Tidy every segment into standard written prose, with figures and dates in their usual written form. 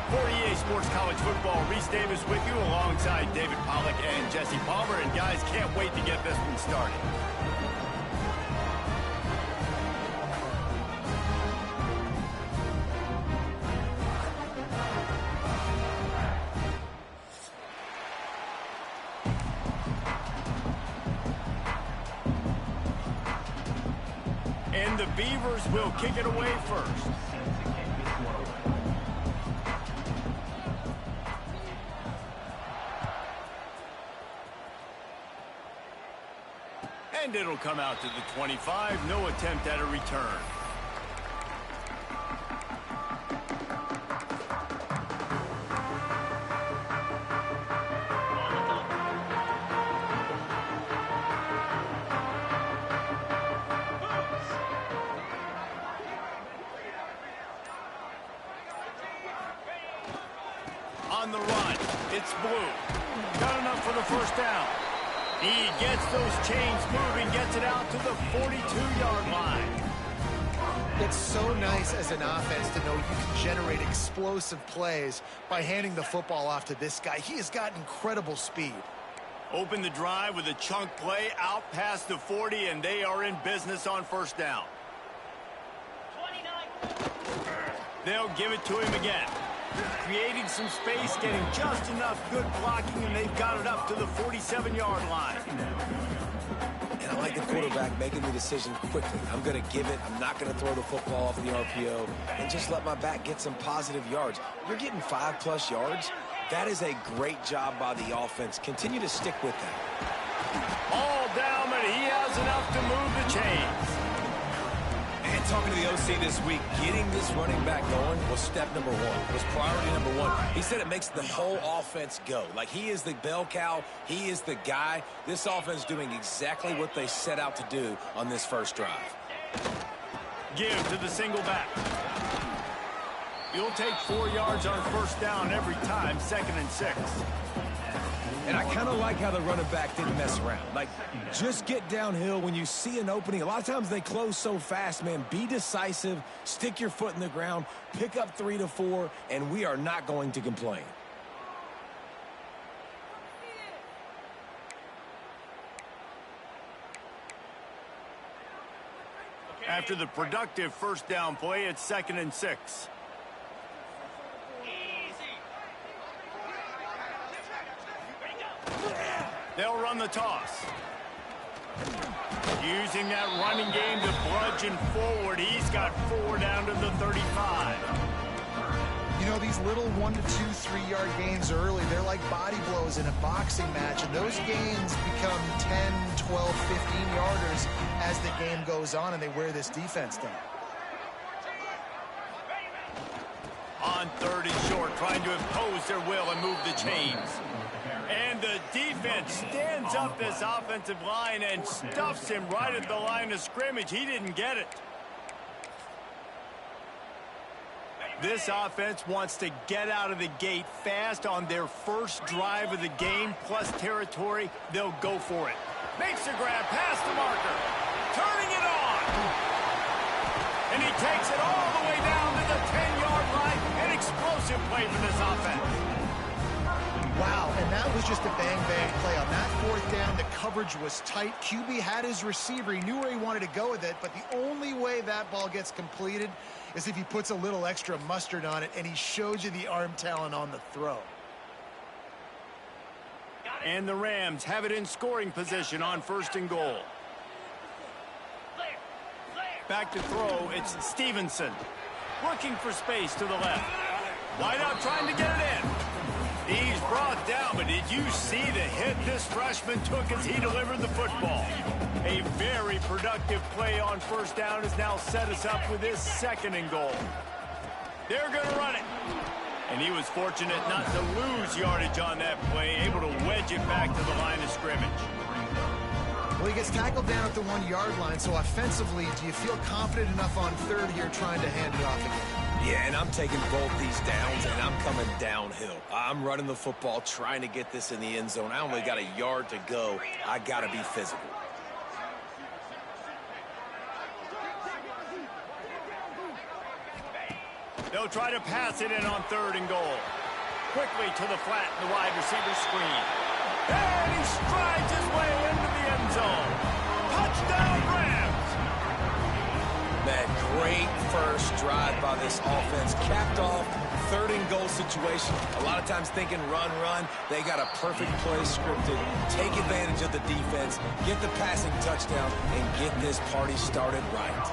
For EA Sports College Football, Reese Davis with you alongside David Pollack and Jesse Palmer. And guys, can't wait to get this one started. And the Beavers will kick it away first. And it'll come out to the 25. No attempt at a return. On the run, it's Blue. Got enough for the first down. He gets those chains moving, gets it out to the 42-yard line. It's so nice as an offense to know you can generate explosive plays by handing the football off to this guy. He has got incredible speed. Open the drive with a chunk play out past the 40, and they are in business on first down. 29. They'll give it to him again. Creating some space, getting just enough good blocking, and they've got it up to the 47-yard line. And I like the quarterback making the decision quickly. I'm going to give it. I'm not going to throw the football off the RPO and just let my back get some positive yards. You're getting 5+ yards. That is a great job by the offense. Continue to stick with that. All down, but he has enough to move the chains. And talking to the OC this week, getting this running back going was step number one, was priority number one. He said it makes the whole offense go. Like, he is the bell cow. He is the guy. This offense doing exactly what they set out to do on this first drive. Give to the single back. You'll take 4 yards on first down every time, 2nd and 6. And I kind of like how the running back didn't mess around. Like, just get downhill when you see an opening. A lot of times they close so fast, man. Be decisive, stick your foot in the ground, pick up 3 to 4, and we are not going to complain. After the productive first down play, it's 2nd and 6. They'll run the toss. Using that running game to bludgeon forward. He's got 4 down to the 35. You know, these little 1 to 2, 3-yard gains early, they're like body blows in a boxing match, and those gains become 10, 12, 15-yarders as the game goes on, and they wear this defense down. On 3rd and short, trying to impose their will and move the chains. And the defense stands up this offensive line and stuffs him right at the line of scrimmage. He didn't get it. This offense wants to get out of the gate fast on their first drive of the game, plus territory. They'll go for it. Makes the grab past the marker. Turning it on. And he takes it all the way down to the 10-yard line. An explosive play for this offense. Wow, and that was just a bang-bang play. On that 4th down, the coverage was tight. QB had his receiver. He knew where he wanted to go with it, but the only way that ball gets completed is if he puts a little extra mustard on it, and he showed you the arm talent on the throw. And the Rams have it in scoring position on 1st and goal. Back to throw, it's Stevenson. Looking for space to the left. Wide out trying to get it in. He's brought down, but did you see the hit this freshman took as he delivered the football? A very productive play on first down has now set us up with his 2nd and goal. They're going to run it. And he was fortunate not to lose yardage on that play, able to wedge it back to the line of scrimmage. Well, he gets tackled down at the 1-yard line, so offensively, do you feel confident enough on 3rd here trying to hand it off again? Yeah, and I'm taking both these downs, and I'm coming downhill. I'm running the football, trying to get this in the end zone. I only got a yard to go. I got to be physical. They'll try to pass it in on 3rd and goal. Quickly to the flat in the wide receiver screen. And he strides his way into the end zone. Touchdown, Rams! Man, great first drive by this offense. Capped off 3rd and goal situation. A lot of times thinking run. They got a perfect play scripted. Take advantage of the defense, get the passing touchdown, and get this party started right.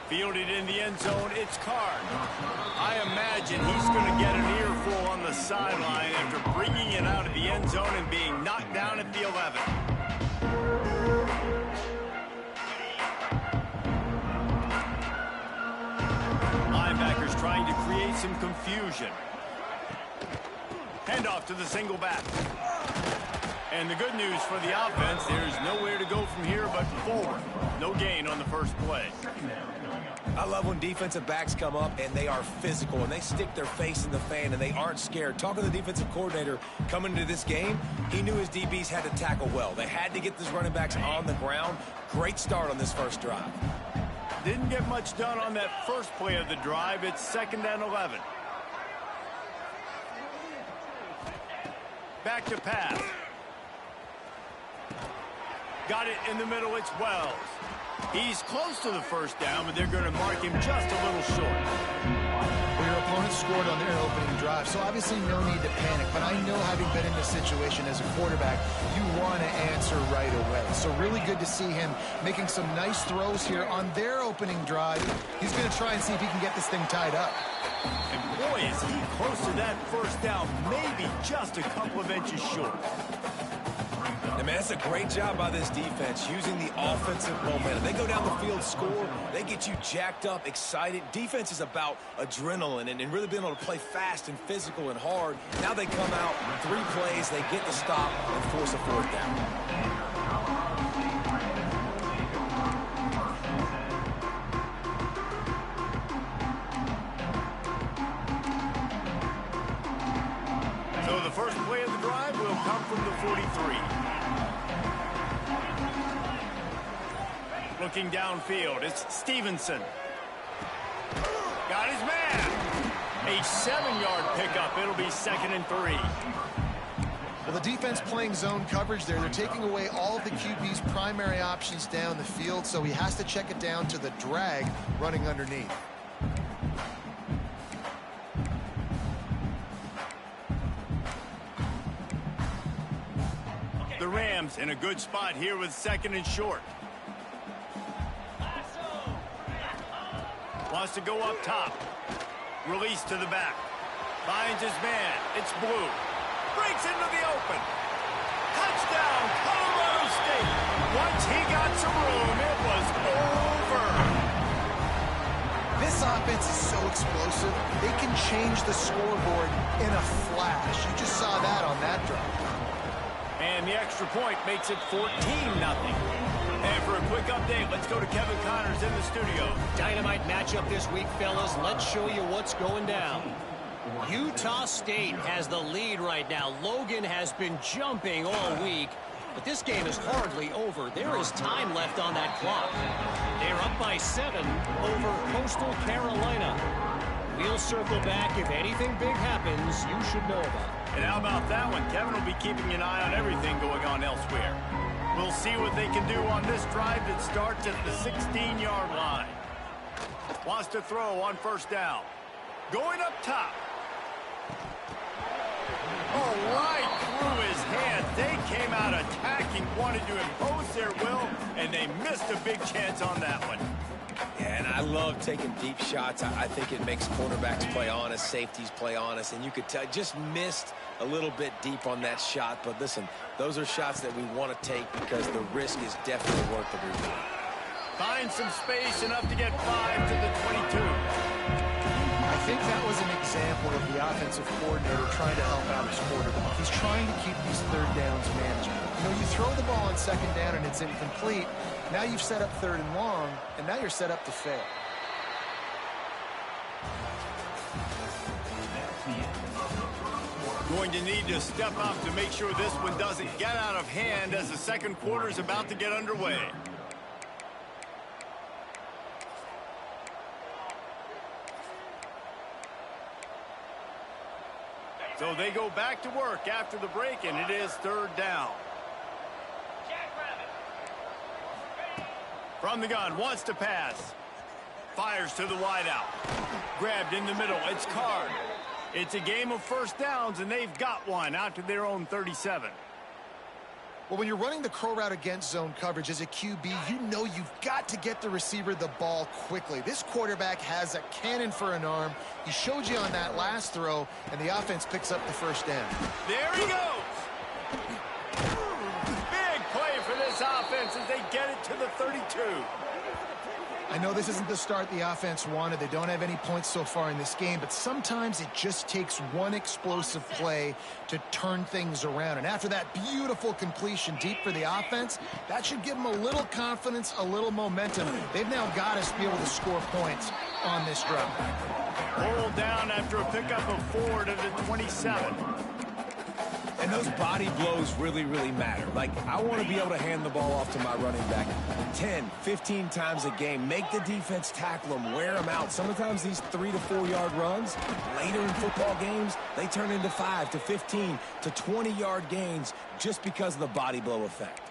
Fielded in the end zone, it's Carr. I imagine he's going to get an earful on the sideline after bringing it out of the end zone and being knocked down at the 11. Linebackers trying to create some confusion. Handoff to the single back. And the good news for the offense, there's nowhere to go from here but forward. No gain on the first play. I love when defensive backs come up and they are physical and they stick their face in the fan and they aren't scared. Talking to the defensive coordinator coming into this game, he knew his DBs had to tackle well. They had to get these running backs on the ground. Great start on this first drive. Didn't get much done on that first play of the drive. It's 2nd and 11. Back to pass. Got it in the middle, it's Wells. He's close to the first down, but they're going to mark him just a little short. Well, your opponent scored on their opening drive, so obviously no need to panic. But I know, having been in this situation as a quarterback, you want to answer right away. So really good to see him making some nice throws here on their opening drive. He's going to try and see if he can get this thing tied up. And boy, is he close to that first down, maybe just a couple of inches short. And man, it's a great job by this defense using the offensive momentum. They go down the field, score, they get you jacked up, excited. Defense is about adrenaline and really being able to play fast and physical and hard. Now they come out, 3 plays, they get the stop and force a 4th down. So the first play of the drive will come from the 43. Looking downfield, it's Stevenson. Got his man. A 7-yard pickup. It'll be 2nd and 3. Well, the defense playing zone coverage there. They're taking away all of the QB's primary options down the field, so he has to check it down to the drag running underneath. The Rams in a good spot here with 2nd and short. Wants to go up top. Release to the back. Finds his man. It's Blue. Breaks into the open. Touchdown, Colorado State. Once he got some room, it was over. This offense is so explosive, they can change the scoreboard in a flash. You just saw that on that drive. And the extra point makes it 14-0. And for a quick update, let's go to Kevin Connors in the studio. Dynamite matchup this week, fellas. Let's show you what's going down. Utah State has the lead right now. Logan has been jumping all week, but this game is hardly over. There is time left on that clock. They're up by 7 over Coastal Carolina. We'll circle back. If anything big happens, you should know about it. And how about that one? Kevin will be keeping an eye on everything going on elsewhere. We'll see what they can do on this drive that starts at the 16-yard line. Wants to throw on first down. Going up top. Oh, right through his hands. They came out attacking, wanted to impose their will, and they missed a big chance on that one. Yeah, and I love taking deep shots. I think it makes quarterbacks play honest, safeties play honest, and you could tell just missed a little bit deep on that shot. But listen, those are shots that we want to take because the risk is definitely worth the reward. Finds some space, enough to get 5 to the 22. I think that was an example of the offensive coordinator trying to help out his quarterback. He's trying to keep these 3rd downs manageable. You know, you throw the ball on 2nd down and it's incomplete. Now you've set up 3rd and long, and now you're set up to fail. Going to need to step up to make sure this one doesn't get out of hand as the second quarter is about to get underway. So they go back to work after the break, and it is third down. From the gun, wants to pass. Fires to the wideout. Grabbed in the middle. It's Card. It's a game of first downs, and they've got one out to their own 37. Well, when you're running the crow route against zone coverage as a QB, you know you've got to get the receiver the ball quickly. This quarterback has a cannon for an arm. He showed you on that last throw, and the offense picks up the first down. There he goes. Big play for this offense as they get it to the 32. I know this isn't the start the offense wanted. They don't have any points so far in this game, but sometimes it just takes one explosive play to turn things around. And after that beautiful completion deep for the offense, that should give them a little confidence, a little momentum. They've now got us to be able to score points on this drive. Pulled down after a pickup of 4 to the 27. And those body blows really, really matter. Like, I want to be able to hand the ball off to my running back 10, 15 times a game. Make the defense tackle them, wear them out. Sometimes these 3 to 4 yard runs, later in football games, they turn into 5 to 15 to 20 yard gains just because of the body blow effect.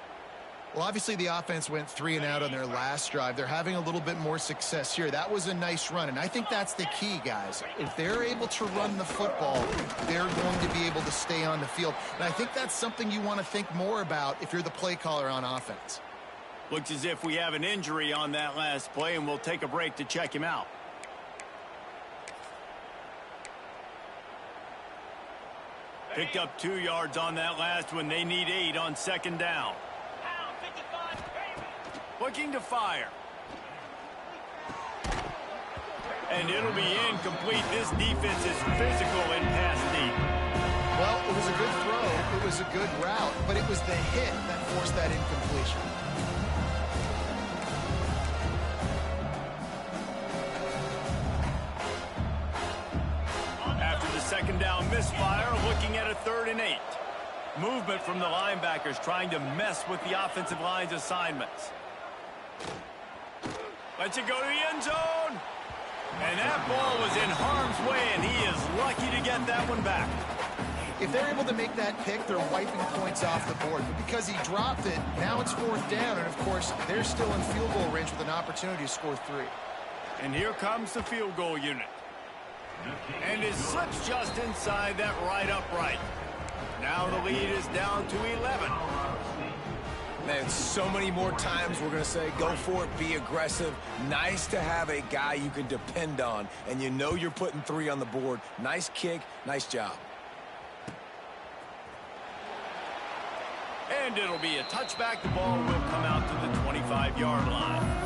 Well, obviously the offense went 3 and out on their last drive. They're having a little bit more success here. That was a nice run, and I think that's the key, guys. If they're able to run the football, they're going to be able to stay on the field. And I think that's something you want to think more about if you're the play caller on offense. Looks as if we have an injury on that last play, and we'll take a break to check him out. Picked up 2 yards on that last one. They need 8 on second down. Looking to fire. And it'll be incomplete. This defense is physical in pass deep. Well, it was a good throw. It was a good route, but it was the hit that forced that incompletion. After the second down misfire, looking at a 3rd and 8. Movement from the linebackers trying to mess with the offensive line's assignments. Lets it go to the end zone. And that ball was in harm's way, and he is lucky to get that one back. If they're able to make that pick, they're wiping points off the board. But because he dropped it, now it's 4th down. And, of course, they're still in field goal range with an opportunity to score 3. And here comes the field goal unit. And it slips just inside that right upright. Now the lead is down to 11. Man, so many more times we're going to say, go for it, be aggressive. Nice to have a guy you can depend on, and you know you're putting 3 on the board. Nice kick, nice job. And it'll be a touchback. The ball will come out to the 25-yard line.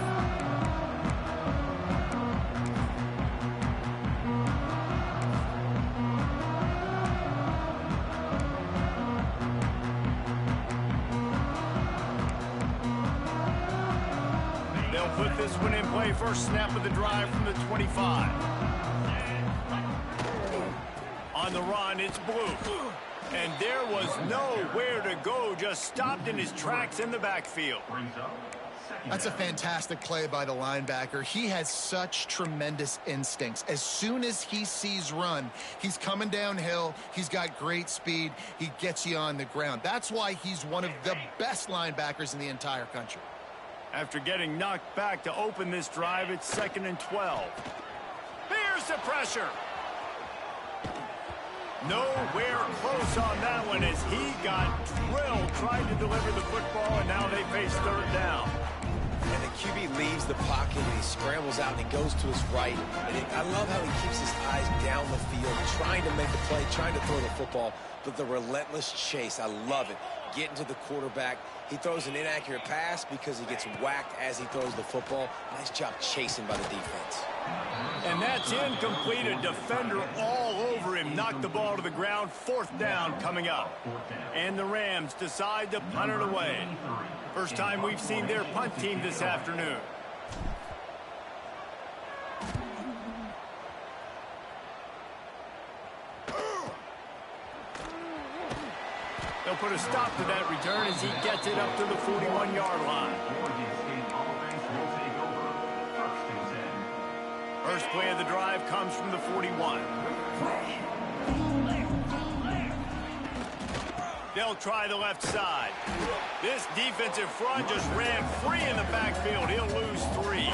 Put this one in play. First snap of the drive from the 25. On the run, it's Blue. And there was nowhere to go, just stopped in his tracks in the backfield. That's a fantastic play by the linebacker. He has such tremendous instincts. As soon as he sees run, he's coming downhill. He's got great speed. He gets you on the ground. That's why he's one of the best linebackers in the entire country. After getting knocked back to open this drive, it's 2nd and 12. Here's the pressure. Nowhere close on that one as he got drilled trying to deliver the football, and now they face 3rd down. And the QB leaves the pocket, and he scrambles out, and he goes to his right. And I love how he keeps his eyes down the field, trying to make the play, trying to throw the football, but the relentless chase, I love it. Getting to the quarterback. He throws an inaccurate pass because he gets whacked as he throws the football. Nice job chasing by the defense. And that's incomplete. A defender all over him. Knocked the ball to the ground. 4th down coming up. And the Rams decide to punt it away. First time we've seen their punt team this afternoon. put a stop to that return as he gets it up to the 41-yard line. First play of the drive comes from the 41. They'll try the left side. This defensive front just ran free in the backfield. He'll lose 3.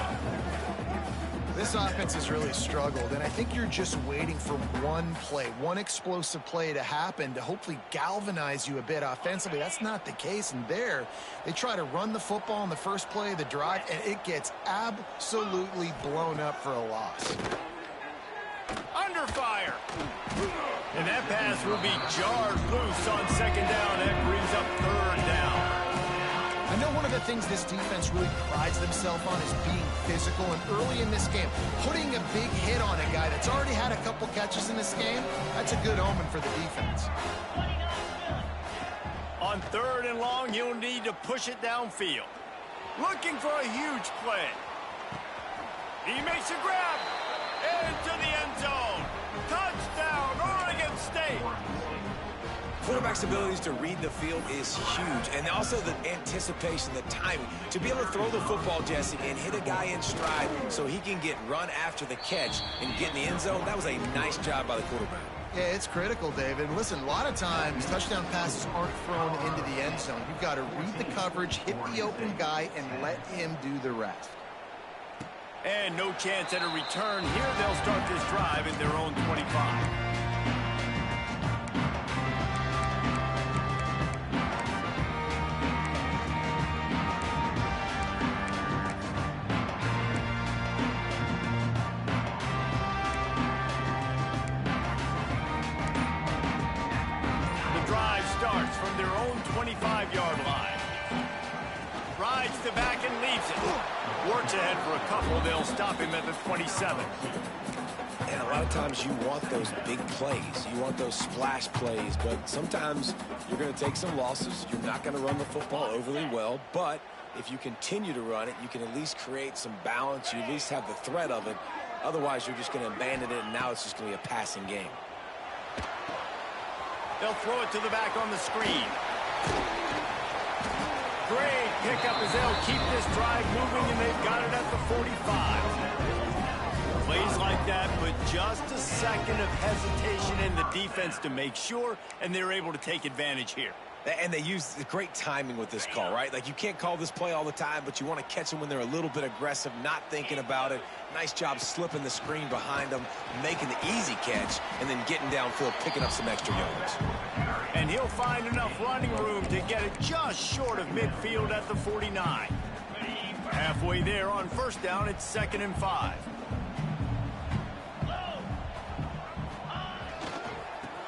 This offense has really struggled, and I think you're just waiting for one play, one explosive play to happen to hopefully galvanize you a bit offensively. That's not the case, and there they try to run the football in the first play of the drive, and it gets absolutely blown up for a loss. Under fire. And that pass will be jarred loose on second down. That brings up third down. I know one of the things this defense really prides themselves on is being physical, and early in this game, putting a big hit on a guy that's already had a couple catches in this game, that's a good omen for the defense. On third and long, you'll need to push it downfield. Looking for a huge play. He makes a grab into the end zone. Touchdown, Oregon State. Quarterback's abilities to read the field is huge, and also the anticipation, the timing. To be able to throw the football, Jesse, and hit a guy in stride so he can get run after the catch and get in the end zone, that was a nice job by the quarterback. Yeah, it's critical, David. Listen, a lot of times touchdown passes aren't thrown into the end zone. You've got to read the coverage, hit the open guy, and let him do the rest. And no chance at a return here. They'll start this drive at their own 25. Starts from their own 25-yard line. Rides the back and leaves it. Works ahead for a couple. They'll stop him at the 27. And a lot of times you want those big plays. You want those splash plays. But sometimes you're going to take some losses. You're not going to run the football overly well. But if you continue to run it, you can at least create some balance. You at least have the threat of it. Otherwise, you're just going to abandon it, and now it's just going to be a passing game. They'll throw it to the back on the screen. Great pickup as they'll keep this drive moving, and they've got it at the 45. Plays like that, but just a second of hesitation in the defense to make sure, and they're able to take advantage here. And they use the great timing with this call, right? Like, you can't call this play all the time, but you want to catch them when they're a little bit aggressive, not thinking about it. Nice job slipping the screen behind them, making the easy catch, and then getting downfield, picking up some extra yards. And he'll find enough running room to get it just short of midfield at the 49. Halfway there on first down, it's 2nd and 5.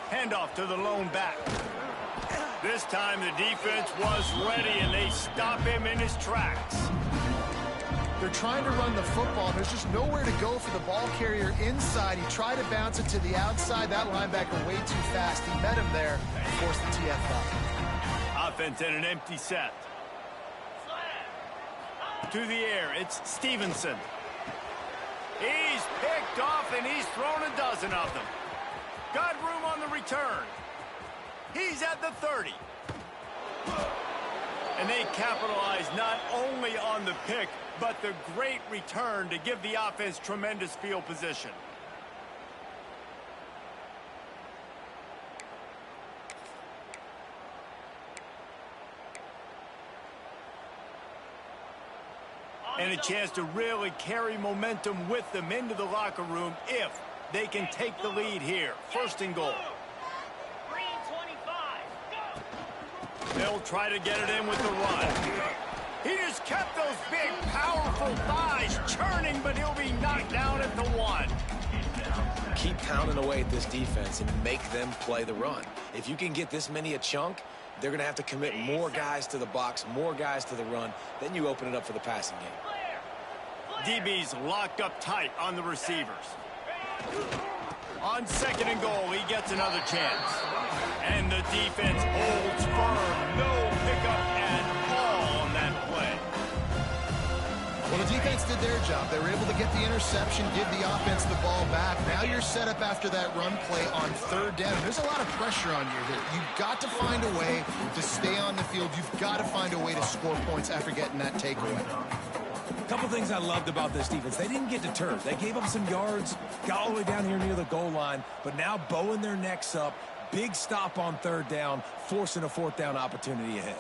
Handoff to the lone back. This time the defense was ready, and they stop him in his tracks. They're trying to run the football. There's just nowhere to go for the ball carrier inside. He tried to bounce it to the outside. That linebacker way too fast. He met him there and forced the TF out. Offense in an empty set. To the air, it's Stevenson. He's picked off, and he's thrown a dozen of them. Got room on the return. He's at the 30. And they capitalize not only on the pick, but the great return to give the offense tremendous field position. And a chance to really carry momentum with them into the locker room if they can take the lead here. 1st and goal. They'll try to get it in with the run. He just kept those big, powerful thighs churning, but he'll be knocked down at the 1. Keep pounding away at this defense and make them play the run. If you can get this many a chunk, they're going to have to commit more guys to the box, more guys to the run. Then you open it up for the passing game. DB's locked up tight on the receivers. On 2nd and goal, he gets another chance. And the defense holds firm. No pickup at all on that play. Well, the defense did their job. They were able to get the interception, give the offense the ball back. Now you're set up after that run play on third down. There's a lot of pressure on you here. You've got to find a way to stay on the field. You've got to find a way to score points after getting that takeaway. A couple things I loved about this defense. They didn't get deterred. They gave up some yards, got all the way down here near the goal line, but now bowing their necks up, big stop on third down, forcing a fourth down opportunity ahead.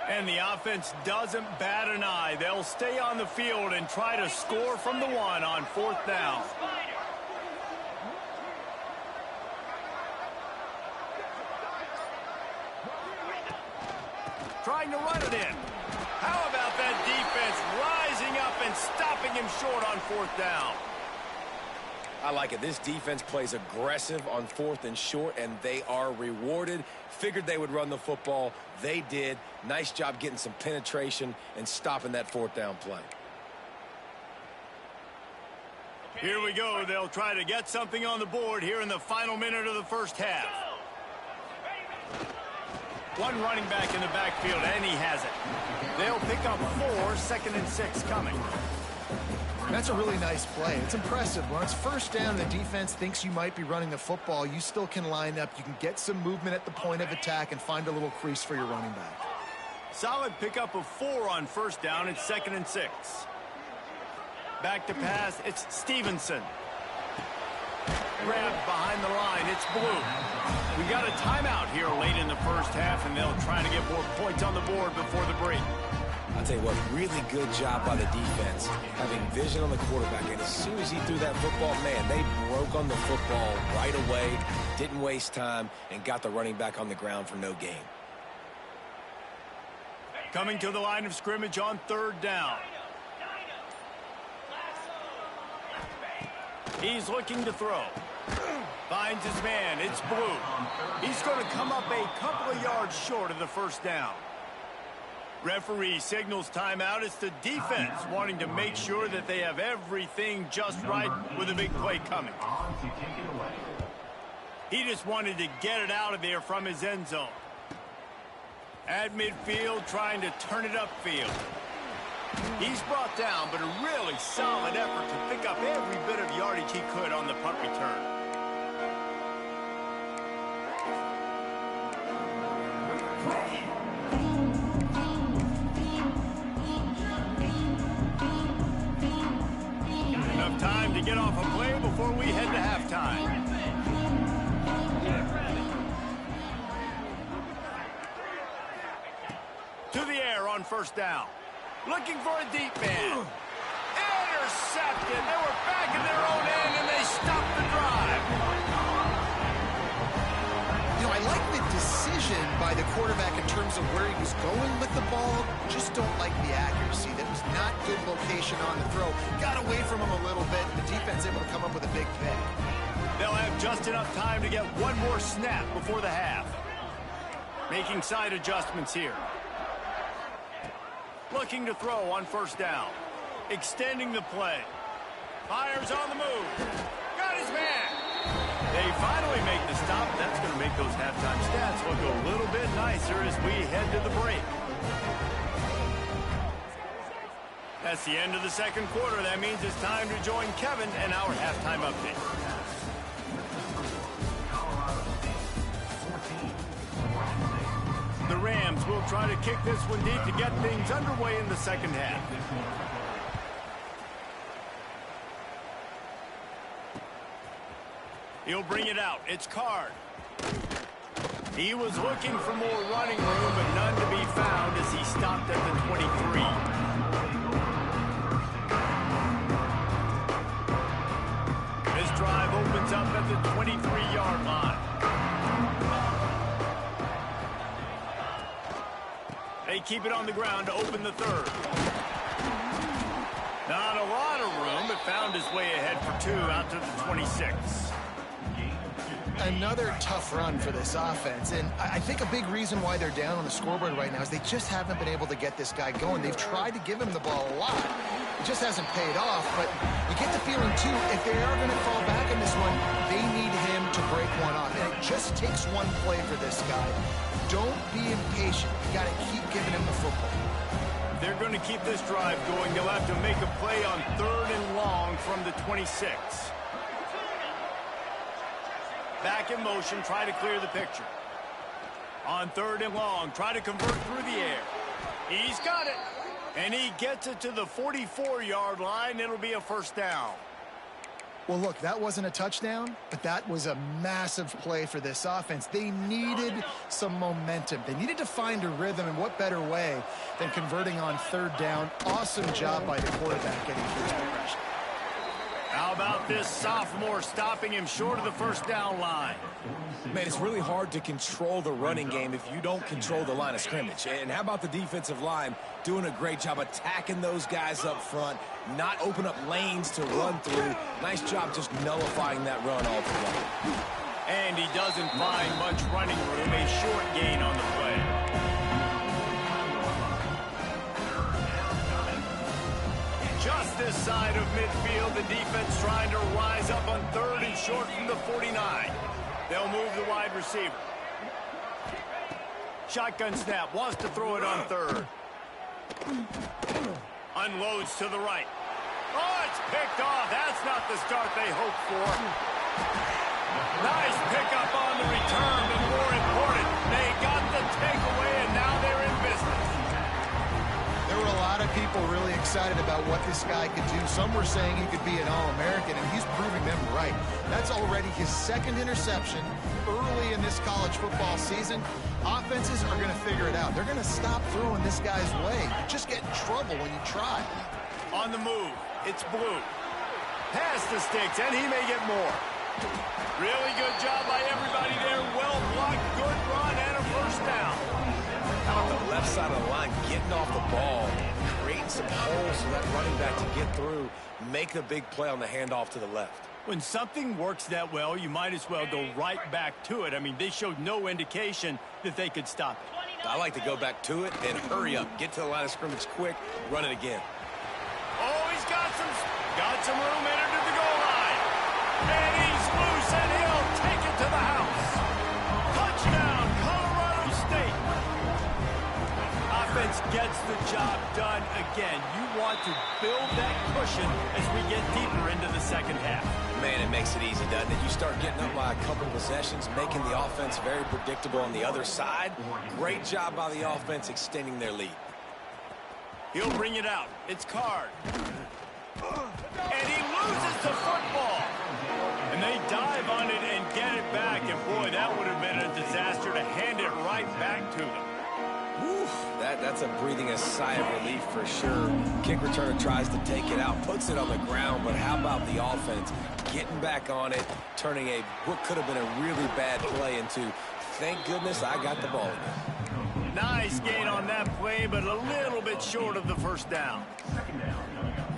And the offense doesn't bat an eye. They'll stay on the field and try to score from the one on fourth down. Trying to run it in. How about that defense rising up and stopping him short on fourth down? I like it. This defense plays aggressive on fourth and short, and they are rewarded. Figured they would run the football. They did. Nice job getting some penetration and stopping that fourth down play. Here we go. They'll try to get something on the board here in the final minute of the first half. One running back in the backfield, and he has it. They'll pick up 4, 2nd and 6 coming. That's a really nice play. It's impressive. When it's first down, the defense thinks you might be running the football. You still can line up. You can get some movement at the point of attack and find a little crease for your running back. Solid pickup of 4 on first down. It's 2nd and 6. Back to pass. It's Stevenson. Grabbed behind the line. It's Blue. We got a timeout here late in the first half, and they'll try to get more points on the board before the break. I'll tell you what, really good job by the defense, having vision on the quarterback. And as soon as he threw that football, man, they broke on the football right away, didn't waste time, and got the running back on the ground for no gain. Coming to the line of scrimmage on third down. He's looking to throw. Finds his man. It's Blue. He's going to come up a couple of yards short of the first down. Referee signals timeout. It's the defense wanting to make sure that they have everything just right with a big play coming. He just wanted to get it out of there from his end zone. At midfield, trying to turn it upfield. He's brought down, but a really solid effort to pick up every bit of yardage he could on the punt return. Enough time to get off a play before we head to halftime. To the air on first down. Looking for a deep man. Intercepted. They were back in their own end, and they stopped the drive. You know, I like the decision by the quarterback in terms of where he was going with the ball. Just don't like the accuracy. That was not good location on the throw. Got away from him a little bit. The defense able to come up with a big pick. They'll have just enough time to get one more snap before the half. Making side adjustments here. Looking to throw on first down. Extending the play. Fires on the move. Got his man. They finally make the stop. That's going to make those halftime stats look a little bit nicer as we head to the break. That's the end of the second quarter. That means it's time to join Kevin and our halftime update. The Rams will try to kick this one deep to get things underway in the second half. He'll bring it out. It's Card. He was looking for more running room, but none to be found as he stopped at the 23. This drive opens up at the 23-yard line. They keep it on the ground to open the third. Not a lot of room, but found his way ahead for 2 out to the 26. Another tough run for this offense, and I think a big reason why they're down on the scoreboard right now is they just haven't been able to get this guy going. They've tried to give him the ball a lot. It just hasn't paid off, but you get the feeling, too, if they are going to fall back in this one, they need him to break one off. And it just takes one play for this guy. Don't be impatient. You got to keep giving him the football. If they're going to keep this drive going, they'll have to make a play on 3rd and long from the 26. Back in motion, try to clear the picture. On 3rd and long, try to convert through the air. He's got it. And he gets it to the 44-yard line. It'll be a first down. Well, look, that wasn't a touchdown, but that was a massive play for this offense. They needed some momentum. They needed to find a rhythm, and what better way than converting on 3rd down. Awesome job by the quarterback getting through his progression. How about this sophomore stopping him short of the first down line? Man, it's really hard to control the running game if you don't control the line of scrimmage. And how about the defensive line doing a great job attacking those guys up front, not open up lanes to run through. Nice job just nullifying that run altogether. And he doesn't find much running room, a short gain on the play. Just this side of midfield, the defense trying to rise up on 3rd and short from the 49. They'll move the wide receiver. Shotgun snap, wants to throw it on 3rd. Unloads to the right. Oh, it's picked off. That's not the start they hoped for. Nice pickup on the return, but more important, they got the takeaway, and now they're in business. There were a lot of people really excited about what this guy could do. Some were saying he could be an All-American, and he's proving them right. That's already his 2nd interception early in this college football season. Offenses are going to figure it out. They're going to stop throwing this guy's way. You just get in trouble when you try. On the move, it's Blue. Past the sticks, and he may get more. Really good job by everybody there. Well blocked, good run, and a first down. How about the left side of the line getting off the ball, creating some holes for that running back to get through, make the big play on the handoff to the left. When something works that well, you might as well go right back to it. I mean, they showed no indication that they could stop it. I like to go back to it and hurry up, get to the line of scrimmage quick, run it again. Oh, he's got some room entered to the goal line. And he's loose, and he'll take it to the house. Touchdown, Colorado State. Offense gets the job done again. You want to build that cushion as we get deeper into the second half. Man, it makes it easy, doesn't it? You start getting up by a couple possessions, making the offense very predictable on the other side. Great job by the offense extending their lead. He'll bring it out. It's Card. And he loses the football. And they dive on it and get it back. And, boy, that would have been a disaster to hand it right back to them. Whew, that's a breathing a sigh of relief for sure. Kick returner tries to take it out, puts it on the ground, but how about the offense getting back on it, turning what could have been a really bad play into, thank goodness I got the ball again. Nice gain on that play, but a little bit short of the first down.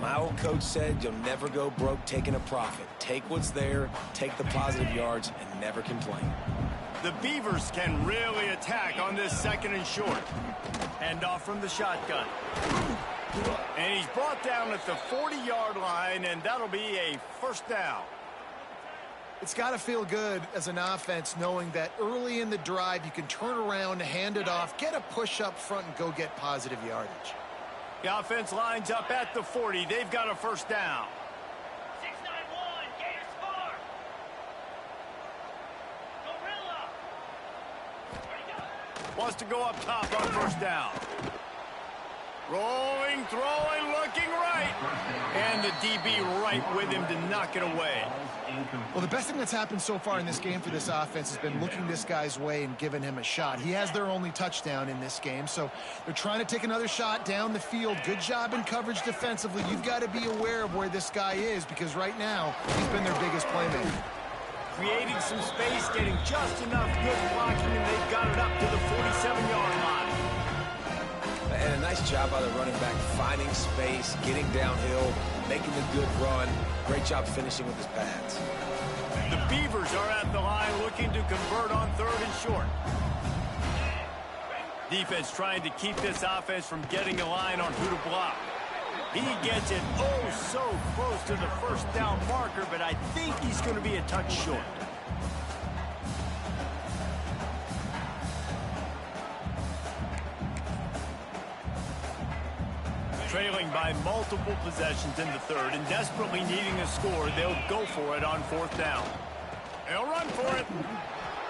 My old coach said you'll never go broke taking a profit. Take what's there, take the positive yards, and never complain. The Beavers can really attack on this 2nd and short. Hand off from the shotgun. And he's brought down at the 40-yard line, and that'll be a first down. It's got to feel good as an offense knowing that early in the drive you can turn around, hand it off, get a push up front, and go get positive yardage. The offense lines up at the 40. They've got a first down. 691, Gators score. Gorilla. Wants to go up top on first down. Rolling, throwing, looking right. And the DB right with him to knock it away. Well, the best thing that's happened so far in this game for this offense has been looking this guy's way and giving him a shot. He has their only touchdown in this game, so they're trying to take another shot down the field. Good job in coverage defensively. You've got to be aware of where this guy is because right now he's been their biggest playmaker. Creating some space, getting just enough good blocking, and they've got it up to the 47-yard line. And a nice job by the running back, finding space, getting downhill, making the good run. Great job finishing with his pads. The Beavers are at the line looking to convert on 3rd and short. Defense trying to keep this offense from getting a line on who to block. He gets it so close to the first down marker, but I think he's going to be a touch short. trailing by multiple possessions in the third and desperately needing a score, they'll go for it on fourth down. They'll run for it.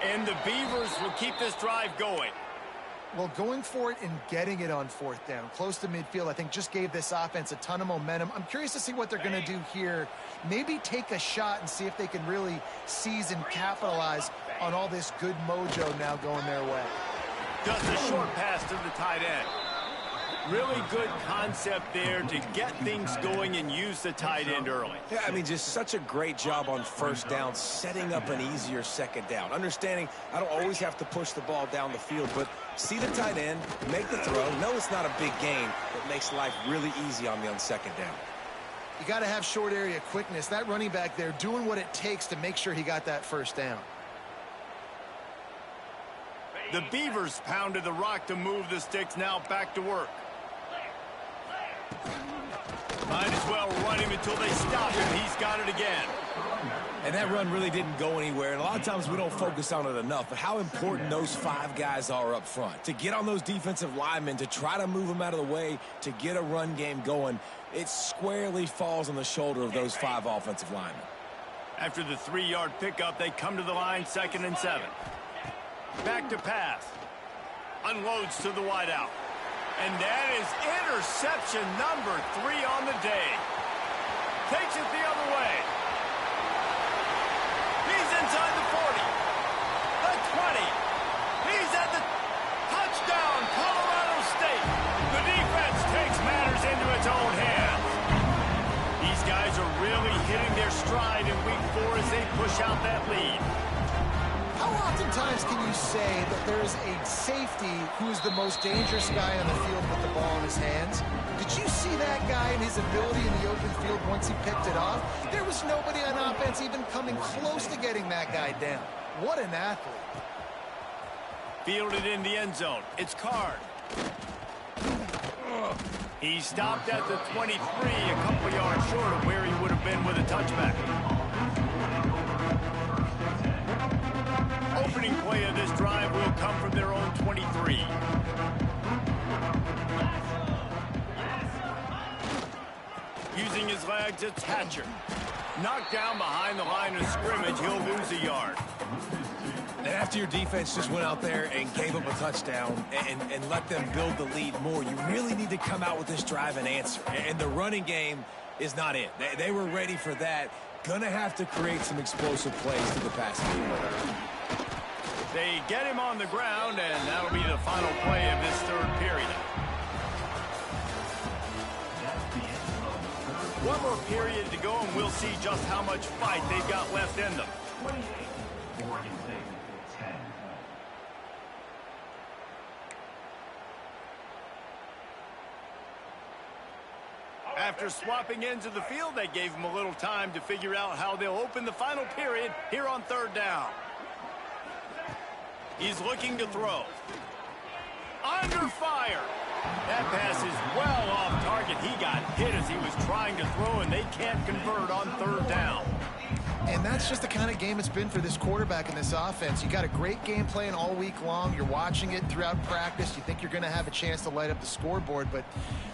And the Beavers will keep this drive going. Well, going for it and getting it on fourth down, close to midfield, I think just gave this offense a ton of momentum. I'm curious to see what they're going to do here. Maybe take a shot and see if they can really seize and capitalize on all this good mojo now going their way. Just a short pass to the tight end. Really good concept there to get things going and use the tight end early. Yeah, I mean, just such a great job on first down, setting up an easier second down. Understanding I don't always have to push the ball down the field, but see the tight end, make the throw. No, it's not a big gain, but makes life really easy on me on second down. You got to have short area quickness. That running back there doing what it takes to make sure he got that first down. The Beavers pounded the rock to move the sticks, now back to work. Might as well run him until they stop him. He's got it again. And that run really didn't go anywhere. And a lot of times we don't focus on it enough, but how important those 5 guys are up front. To get on those defensive linemen, to try to move them out of the way, to get a run game going, it squarely falls on the shoulder of those 5 offensive linemen. After the 3-yard pickup, they come to the line, 2nd and 7. Back to pass. Unloads to the wideout. And that is interception number 3 on the day. Takes it the other way. He's inside the 40. The 20. He's at the touchdown, Colorado State. The defense takes matters into its own hands. These guys are really hitting their stride in week 4 as they push out that lead. How oftentimes can you say that there is a safety who is the most dangerous guy on the field with the ball in his hands? Did you see that guy and his ability in the open field once he picked it off? There was nobody on offense even coming close to getting that guy down. What an athlete. Fielded in the end zone. It's Card. He stopped at the 23, a couple yards short of where he would have been with a touchback. Opening play of this drive will come from their own 23. Using his legs, it's Hatcher. Knocked down behind the line of scrimmage, he'll lose a yard. And after your defense just went out there and gave up a touchdown and let them build the lead more, you really need to come out with this drive and answer. And the running game is not it. They were ready for that. Gonna have to create some explosive plays to the passing game. They get him on the ground, and that'll be the final play of this third period. One more period to go, and we'll see just how much fight they've got left in them. After swapping ends of the field, they gave him a little time to figure out how they'll open the final period here on third down. He's looking to throw. Under fire. That pass is well off target. He got hit as he was trying to throw, and they can't convert on third down. And that's just the kind of game it's been for this quarterback in this offense. You got a great game plan all week long. You're watching it throughout practice. You think you're going to have a chance to light up the scoreboard, but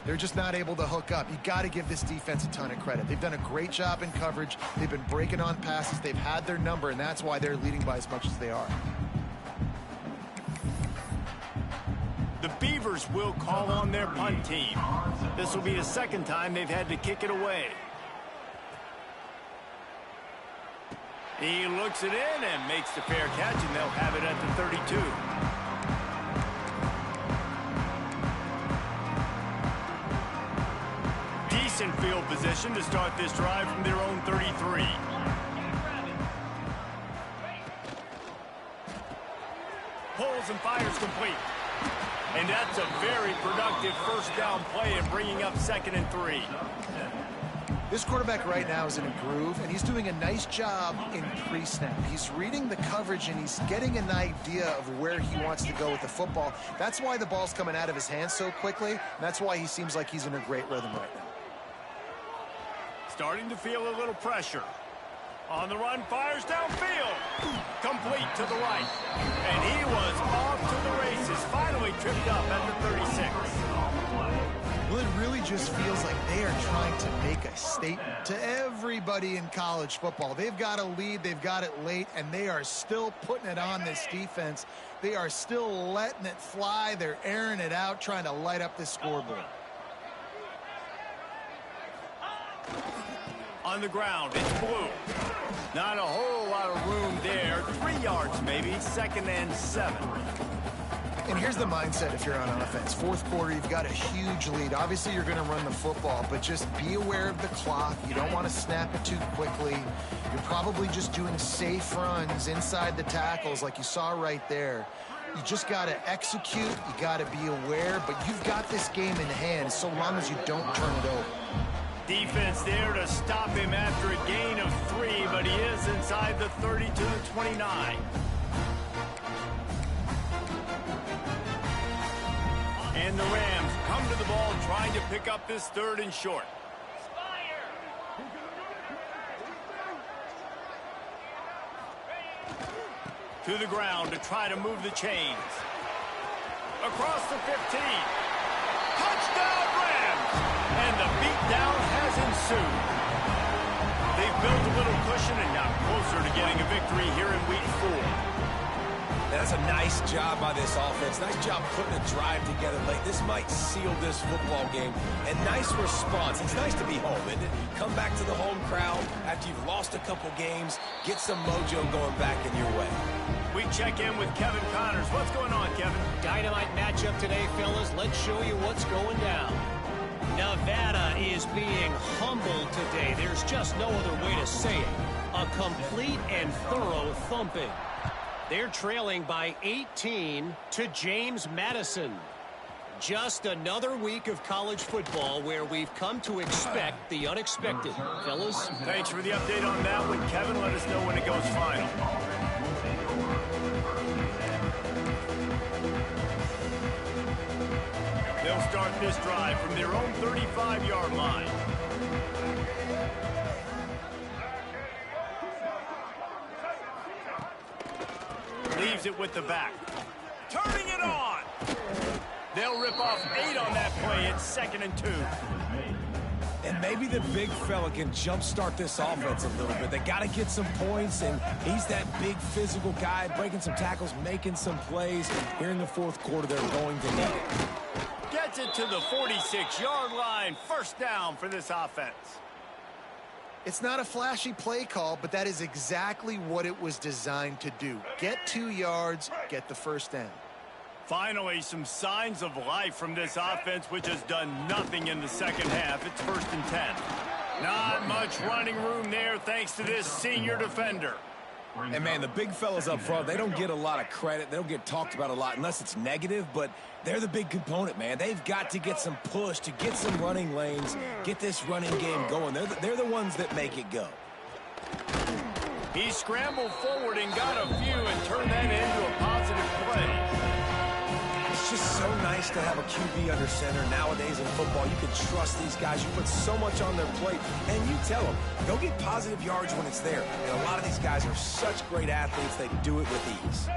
they're just not able to hook up. You got to give this defense a ton of credit. They've done a great job in coverage. They've been breaking on passes. They've had their number, and that's why they're leading by as much as they are. The Beavers will call on their punt team. This will be the second time they've had to kick it away. He looks it in and makes the fair catch, and they'll have it at the 32. Decent field position to start this drive from their own 33. Pulls and fires complete. And that's a very productive first down play in bringing up 2nd and 3. This quarterback right now is in a groove, and he's doing a nice job in pre-snap. He's reading the coverage, and he's getting an idea of where he wants to go with the football. That's why the ball's coming out of his hands so quickly, and that's why he seems like he's in a great rhythm right now. Starting to feel a little pressure. On the run, fires downfield. Complete to the right. And he was off to the races. Finally tripped up at the 36. Well, it really just feels like they are trying to make a statement to everybody in college football. They've got a lead, they've got it late, and they are still putting it on this defense. They are still letting it fly. They're airing it out, trying to light up this scoreboard. On the ground, it's Blue. Not a whole lot of room there. 3 yards maybe, 2nd and 7. And here's the mindset if you're on offense. Fourth quarter, you've got a huge lead. Obviously, you're going to run the football, but just be aware of the clock. You don't want to snap it too quickly. You're probably just doing safe runs inside the tackles like you saw right there. You just got to execute. You got to be aware, but you've got this game in hand so long as you don't turn it over. Defense there to stop him after a gain of 3, but he is inside the 30 to the 29. And the Rams come to the ball trying to pick up this 3rd and short. To the ground to try to move the chains. Across the 15. Touchdown Rams! And the beatdown has ensued. They've built a little cushion and now closer to getting a victory here in week 4. That's a nice job by this offense. Nice job putting a drive together late. This might seal this football game. And nice response. It's nice to be home, isn't it? Come back to the home crowd after you've lost a couple games. Get some mojo going back in your way. We check in with Kevin Connors. What's going on, Kevin? Dynamite matchup today, fellas. Let's show you what's going down. Nevada is being humbled today. There's just no other way to say it. A complete and thorough thumping. They're trailing by 18 to James Madison. Just another week of college football where we've come to expect the unexpected. Fellas? Thanks for the update on that one, Kevin. Let us know when it goes final. They'll start this drive from their own 35-yard line. Leaves it with the back. Turning it on. They'll rip off 8 on that play. It's 2nd and 2. And maybe the big fella can jumpstart this offense a little bit. They got to get some points, and he's that big physical guy, breaking some tackles, making some plays. Here in the fourth quarter, they're going to need it. Gets it to the 46-yard line. 1st down for this offense. It's not a flashy play call, but that is exactly what it was designed to do. Get 2 yards, get the 1st down. Finally, some signs of life from this offense, which has done nothing in the 2nd half. It's 1st and 10. Not much running room there thanks to this senior defender. And, man, the big fellas up front, they don't get a lot of credit. They don't get talked about a lot unless it's negative, but they're the big component, man. They've got to get some push, to get some running lanes, get this running game going. They're the ones that make it go. He scrambled forward and got a few and turned that into a positive play. It's just so nice to have a QB under center nowadays in football. You can trust these guys. You put so much on their plate, and you tell them, go get positive yards when it's there. And a lot of these guys are such great athletes, they do it with ease.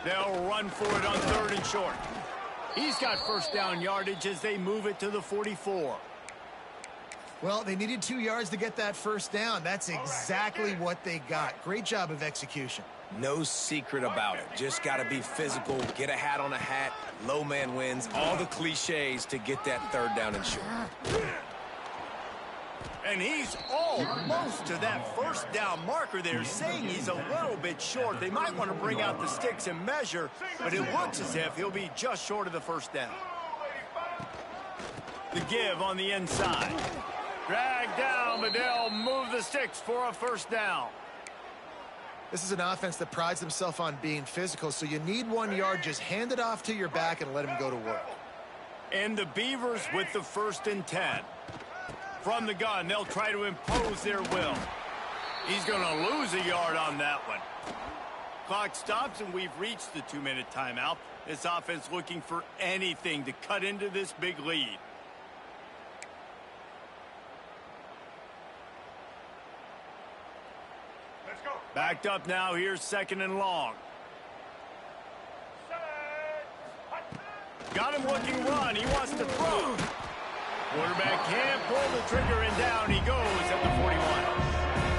They'll run for it on 3rd and short. He's got 1st down yardage as they move it to the 44. Well, they needed 2 yards to get that 1st down. That's exactly what they got. Great job of execution. No secret about it. Just got to be physical, get a hat on a hat, low man wins, all the cliches to get that 3rd down and short. And he's almost to that 1st down marker there, saying he's a little bit short. They might want to bring out the sticks and measure, but it looks as if he'll be just short of the 1st down. The give on the inside. Drag down, but they'll move the sticks for a 1st down. This is an offense that prides themselves on being physical, so you need 1 yard. Just hand it off to your back and let him go to work. And the Beavers with the 1st and 10. From the gun, they'll try to impose their will. He's going to lose a yard on that one. Clock stops, and we've reached the 2-minute timeout. This offense looking for anything to cut into this big lead. Backed up now. Here's 2nd and long. Got him looking run. He wants to throw. Quarterback can't pull the trigger, and down he goes at the 41.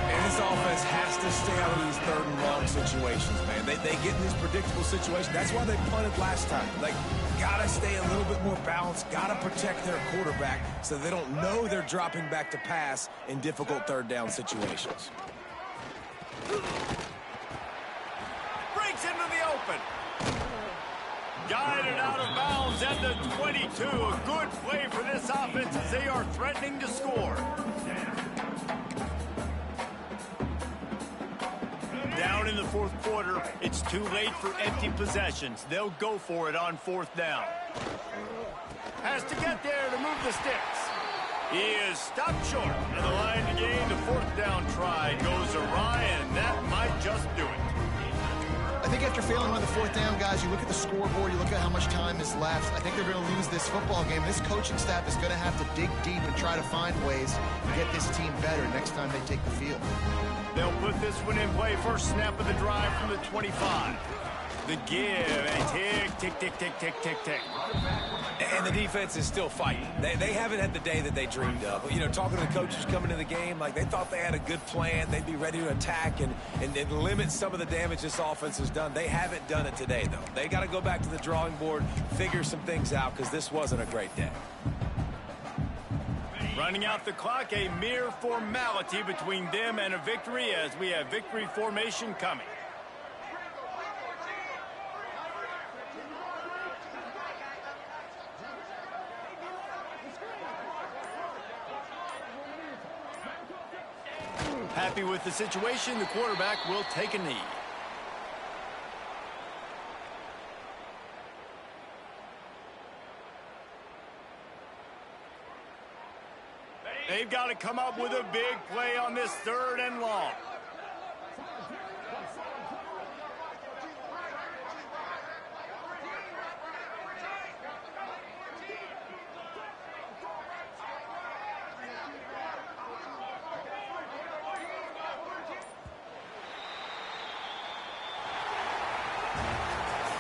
And this offense has to stay out of these third and long situations, man. They get in these predictable situations. That's why they punted last time. Like, gotta stay a little bit more balanced, gotta protect their quarterback so they don't know they're dropping back to pass in difficult third down situations. Breaks into the open. Guided out of bounds at the 22. A good play for this offense as they are threatening to score. Down in the fourth quarter, it's too late for empty possessions. They'll go for it on fourth down. Has to get there to move the sticks. He is stopped short of the line to gain. The fourth down try goes awry, and that might just do it. I think after failing on the fourth down, guys, you look at the scoreboard, you look at how much time is left. I think they're going to lose this football game. This coaching staff is going to have to dig deep and try to find ways to get this team better next time they take the field. They'll put this one in play. First snap of the drive from the 25. The give, and tick, tick, tick, tick, tick, tick, tick. And the defense is still fighting. They haven't had the day that they dreamed of. You know, talking to the coaches coming into the game, like they thought they had a good plan. They'd be ready to attack and limit some of the damage this offense has done. They haven't done it today, though. They got to go back to the drawing board, figure some things out, because this wasn't a great day. Running out the clock, a mere formality between them and a victory as we have victory formation coming. Happy with the situation, the quarterback will take a knee. They've got to come up with a big play on this third and long.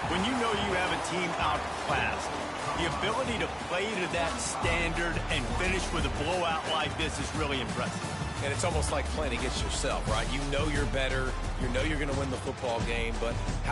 When you know you have a team outclassed, the ability to play to that standard and finish with a blowout like this is really impressive. And it's almost like playing against yourself, right? You know you're better. You know you're going to win the football game, but how do